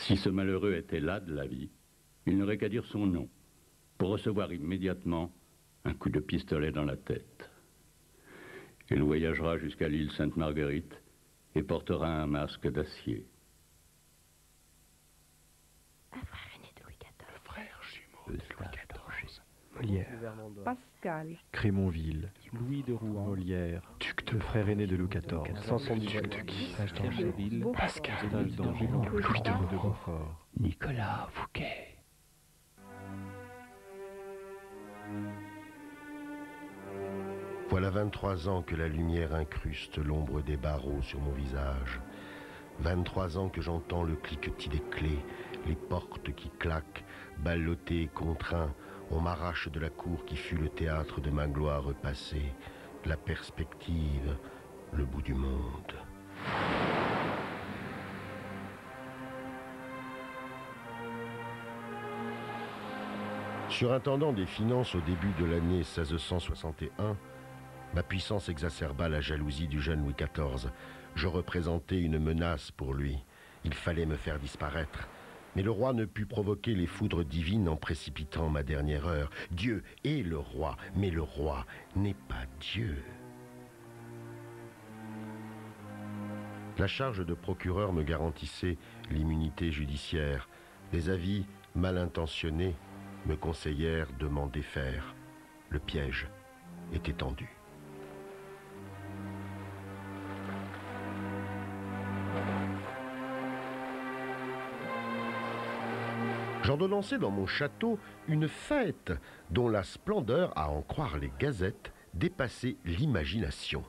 Si ce malheureux était là de la vie, il n'aurait qu'à dire son nom pour recevoir immédiatement un coup de pistolet dans la tête. Il voyagera jusqu'à l'île Sainte-Marguerite et portera un masque d'acier. Un frère aîné de Louis XIV. Le frère jumeau de Louis XIV. Molière, Pascal, Crémonville, Louis de Rouen, Molière, Duc de le frère aîné de Louis XIV, Sanson du Duc de Bois, Guise, D'Angéville, Pascal, Louis d'Angéville, Louis de de Beaufort. Nicolas Fouquet. Voilà 23 ans que la lumière incruste l'ombre des barreaux sur mon visage. 23 ans que j'entends le cliquetis des clés, les portes qui claquent, ballotté, contraint, on m'arrache de la cour qui fut le théâtre de ma gloire passée, la perspective, le bout du monde. Surintendant des finances au début de l'année 1661, ma puissance exacerba la jalousie du jeune Louis XIV. Je représentais une menace pour lui. Il fallait me faire disparaître. Mais le roi ne put provoquer les foudres divines en précipitant ma dernière heure. Dieu est le roi, mais le roi n'est pas Dieu. La charge de procureur me garantissait l'immunité judiciaire. Des avis mal intentionnés me conseillèrent de m'en défaire. Le piège était tendu. J'ordonnançai dans mon château une fête dont la splendeur, à en croire les gazettes, dépassait l'imagination.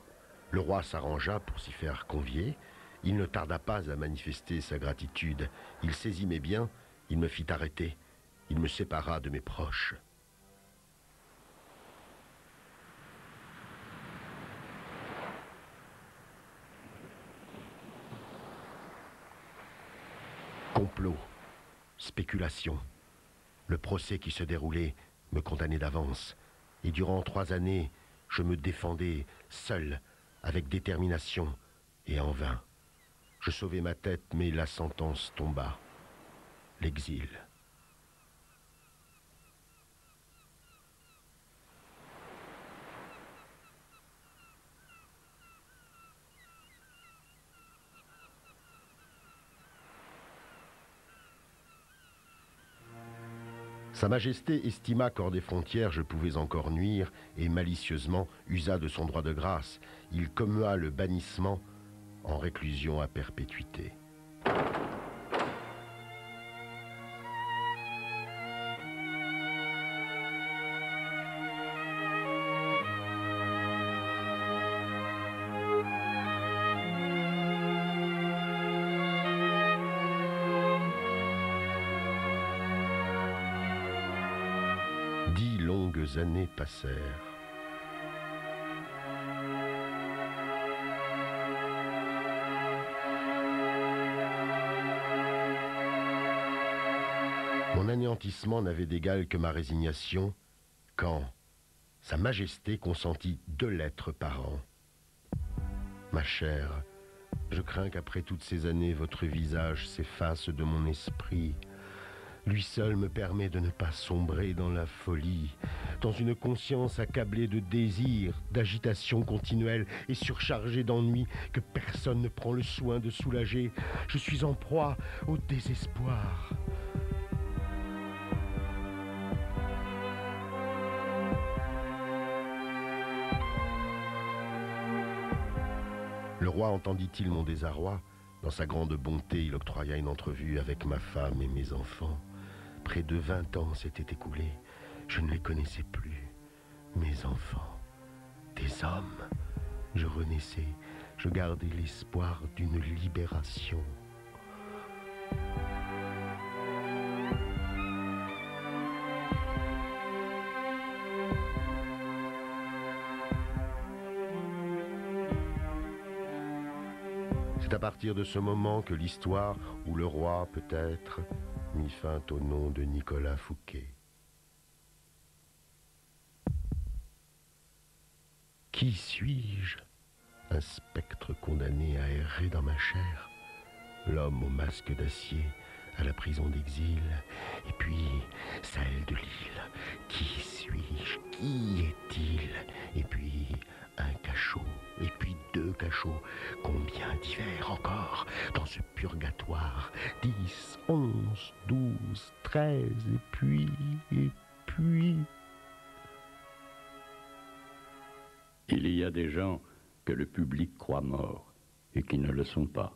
Le roi s'arrangea pour s'y faire convier. Il ne tarda pas à manifester sa gratitude. Il saisit mes biens, il me fit arrêter. Il me sépara de mes proches. Complot, spéculation. Le procès qui se déroulait me condamnait d'avance. Et durant 3 années, je me défendais seul, avec détermination et en vain. Je sauvai ma tête, mais la sentence tomba. L'exil. Sa Majesté estima qu'hors des frontières je pouvais encore nuire et malicieusement usa de son droit de grâce. Il commua le bannissement en réclusion à perpétuité. Années passèrent. Mon anéantissement n'avait d'égal que ma résignation quand Sa Majesté consentit 2 lettres par an. Ma chère, je crains qu'après toutes ces années, votre visage s'efface de mon esprit. Lui seul me permet de ne pas sombrer dans la folie, dans une conscience accablée de désirs, d'agitation continuelle et surchargée d'ennuis que personne ne prend le soin de soulager. Je suis en proie au désespoir. Le roi entendit-il mon désarroi? Dans sa grande bonté, il octroya une entrevue avec ma femme et mes enfants. Près de 20 ans s'étaient écoulés. Je ne les connaissais plus. Mes enfants, des hommes. Je renaissais. Je gardais l'espoir d'une libération. C'est à partir de ce moment que l'histoire, ou le roi peut-être, mit fin au nom de Nicolas Fouquet. Qui suis-je? Un spectre condamné à errer dans ma chair, l'homme au masque d'acier, à la prison d'exil. Et puis, celle de l'île. Qui suis-je? Qui est-il? Et puis, un cachot, et puis 2 cachots. Combien d'hivers encore dans ce purgatoire? 10, 11, 12, 13, et puis... Il y a des gens que le public croit morts et qui ne le sont pas.